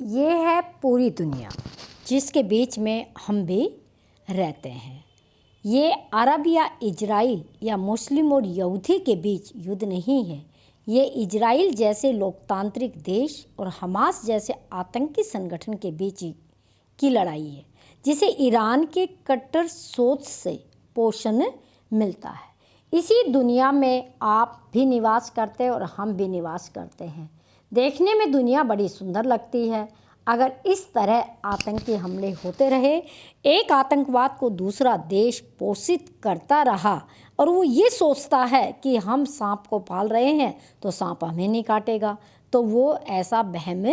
ये है पूरी दुनिया जिसके बीच में हम भी रहते हैं। ये अरब या इजराइल या मुस्लिम और यहूदी के बीच युद्ध नहीं है। ये इजराइल जैसे लोकतांत्रिक देश और हमास जैसे आतंकी संगठन के बीच की लड़ाई है, जिसे ईरान के कट्टर सोच से पोषण मिलता है। इसी दुनिया में आप भी निवास करते हैं और हम भी निवास करते हैं। देखने में दुनिया बड़ी सुंदर लगती है। अगर इस तरह आतंकी हमले होते रहे, एक आतंकवाद को दूसरा देश पोषित करता रहा और वो ये सोचता है कि हम सांप को पाल रहे हैं तो सांप हमें नहीं काटेगा, तो वो ऐसा वहम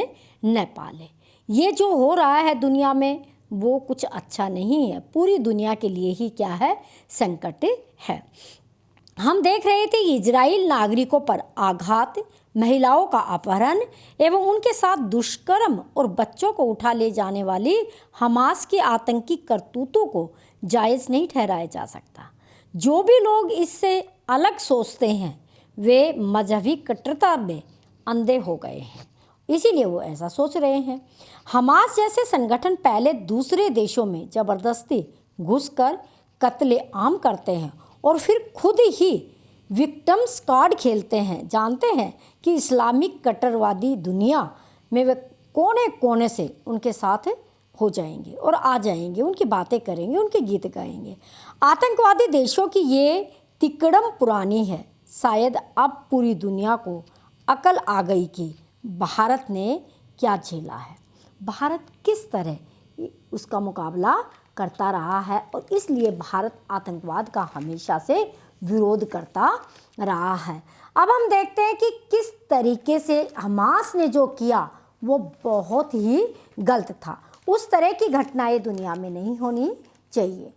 न पाले। ये जो हो रहा है दुनिया में वो कुछ अच्छा नहीं है, पूरी दुनिया के लिए ही क्या है, संकट है। हम देख रहे थे कि इजराइल नागरिकों पर आघात, महिलाओं का अपहरण एवं उनके साथ दुष्कर्म और बच्चों को उठा ले जाने वाली हमास की आतंकी करतूतों को जायज़ नहीं ठहराया जा सकता। जो भी लोग इससे अलग सोचते हैं वे मजहबी कट्टरता में अंधे हो गए हैं, इसीलिए वो ऐसा सोच रहे हैं। हमास जैसे संगठन पहले दूसरे देशों में ज़बरदस्ती घुसकर कत्ले आम करते हैं और फिर खुद ही विक्टिम्स कार्ड खेलते हैं। जानते हैं कि इस्लामिक कट्टरवादी दुनिया में वे कोने कोने से उनके साथ हो जाएंगे और आ जाएंगे, उनकी बातें करेंगे, उनके गीत गाएंगे। आतंकवादी देशों की ये तिकड़म पुरानी है। शायद अब पूरी दुनिया को अकल आ गई कि भारत ने क्या झेला है, भारत किस तरह उसका मुकाबला करता रहा है और इसलिए भारत आतंकवाद का हमेशा से विरोध करता रहा है। अब हम देखते हैं कि किस तरीके से हमास ने जो किया वो बहुत ही गलत था। उस तरह की घटनाएं दुनिया में नहीं होनी चाहिए।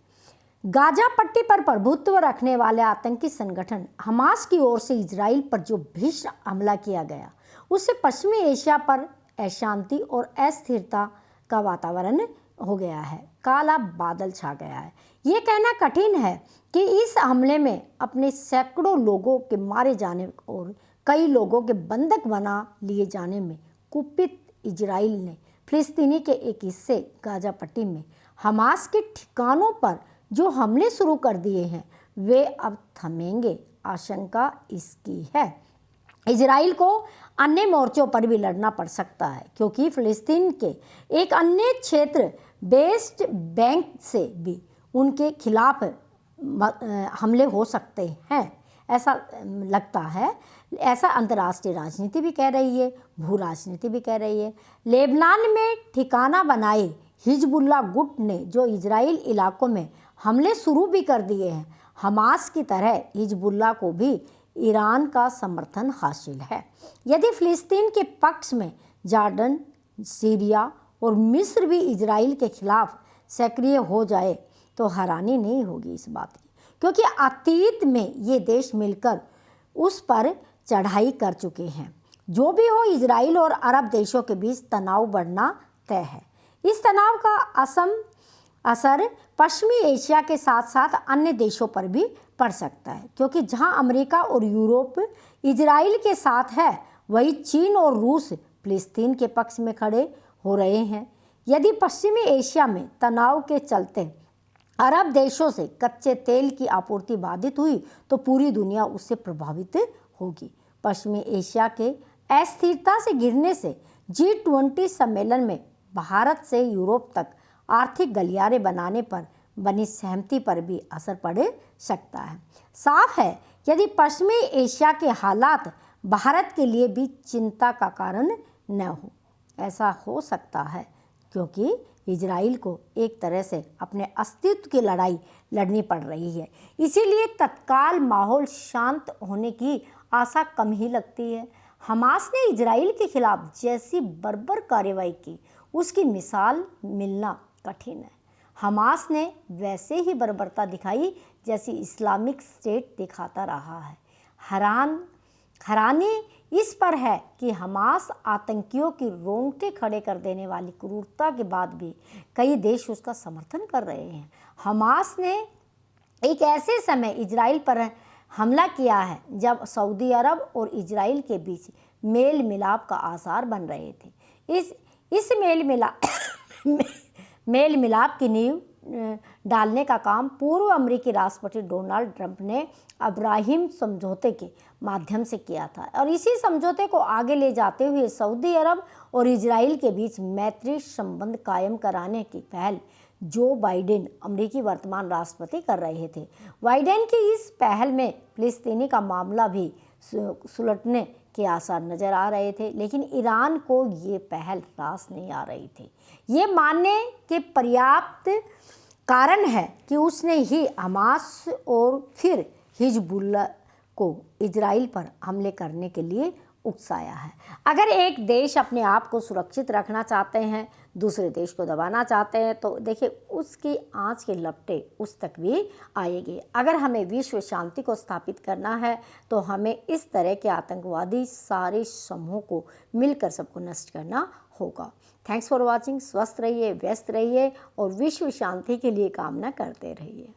गाजा पट्टी पर प्रभुत्व रखने वाले आतंकी संगठन हमास की ओर से इजराइल पर जो भीषण हमला किया गया, उससे पश्चिमी एशिया पर अशांति और अस्थिरता का वातावरण हो गया है, काला बादल छा गया है। ये कहना कठिन है कि इस हमले में अपने सैकड़ों लोगों के मारे जाने और कई लोगों के बंधक बना लिए जाने में कुपित इजराइल ने फिलिस्तीनी के एक हिस्से गाजा पट्टी में हमास के ठिकानों पर जो हमले शुरू कर दिए हैं वे अब थमेंगे, आशंका इसकी है। इजराइल को अन्य मोर्चों पर भी लड़ना पड़ सकता है, क्योंकि फिलिस्तीन के एक अन्य क्षेत्र वेस्ट बैंक से भी उनके खिलाफ हमले हो सकते हैं, ऐसा लगता है। ऐसा अंतर्राष्ट्रीय राजनीति भी कह रही है, भू राजनीति भी कह रही है। लेबनान में ठिकाना बनाए हिजबुल्ला गुट ने जो इजराइल इलाकों में हमले शुरू भी कर दिए हैं। हमास की तरह हिजबुल्ला को भी ईरान का समर्थन हासिल है। यदि फिलिस्तीन के पक्ष में जॉर्डन, सीरिया और मिस्र भी इजराइल के खिलाफ सक्रिय हो जाए तो हैरानी नहीं होगी इस बात की, क्योंकि अतीत में ये देश मिलकर उस पर चढ़ाई कर चुके हैं। जो भी हो, इजराइल और अरब देशों के बीच तनाव बढ़ना तय है। इस तनाव का असर पश्चिमी एशिया के साथ साथ अन्य देशों पर भी पड़ सकता है, क्योंकि जहां अमेरिका और यूरोप इजराइल के साथ है, वहीं चीन और रूस फिलिस्तीन के पक्ष में खड़े हो रहे हैं। यदि पश्चिमी एशिया में तनाव के चलते अरब देशों से कच्चे तेल की आपूर्ति बाधित हुई तो पूरी दुनिया उससे प्रभावित होगी। पश्चिमी एशिया के अस्थिरता से गिरने से G20 सम्मेलन में भारत से यूरोप तक आर्थिक गलियारे बनाने पर बनी सहमति पर भी असर पड़ सकता है। साफ है, यदि पश्चिमी एशिया के हालात भारत के लिए भी चिंता का कारण न हो। ऐसा हो सकता है क्योंकि इजराइल को एक तरह से अपने अस्तित्व की लड़ाई लड़नी पड़ रही है, इसीलिए तत्काल माहौल शांत होने की आशा कम ही लगती है। हमास ने इजराइल के खिलाफ जैसी बर्बर कार्रवाई की, उसकी मिसाल मिलना कठिन है। हमास ने वैसे ही बर्बरता दिखाई जैसी इस्लामिक स्टेट दिखाता रहा है। हैरानी इस पर है कि हमास आतंकियों की रोंगटे खड़े कर देने वाली क्रूरता के बाद भी कई देश उसका समर्थन कर रहे हैं। हमास ने एक ऐसे समय इजराइल पर हमला किया है जब सऊदी अरब और इजराइल के बीच मेल मिलाप का आसार बन रहे थे। इस मेल मिलाप की नींव डालने का काम पूर्व अमेरिकी राष्ट्रपति डोनाल्ड ट्रंप ने अब्राहिम समझौते के माध्यम से किया था और इसी समझौते को आगे ले जाते हुए सऊदी अरब और इजराइल के बीच मैत्री संबंध कायम कराने की पहल जो बाइडेन अमेरिकी वर्तमान राष्ट्रपति कर रहे थे। बाइडेन की इस पहल में फिलिस्तीनी का मामला भी सुलटने के आसार नजर आ रहे थे, लेकिन ईरान को ये पहल रास नहीं आ रही थी। ये मानने के पर्याप्त कारण है कि उसने ही हमास और फिर हिजबुल्लाह को इजराइल पर हमले करने के लिए उकसाया है। अगर एक देश अपने आप को सुरक्षित रखना चाहते हैं, दूसरे देश को दबाना चाहते हैं, तो देखिए उसकी आँच के लपटे उस तक भी आएगी। अगर हमें विश्व शांति को स्थापित करना है तो हमें इस तरह के आतंकवादी सारे समूहों को मिलकर सबको नष्ट करना होगा। Thanks for watching. स्वस्थ रहिए, व्यस्त रहिए और विश्व शांति के लिए कामना करते रहिए।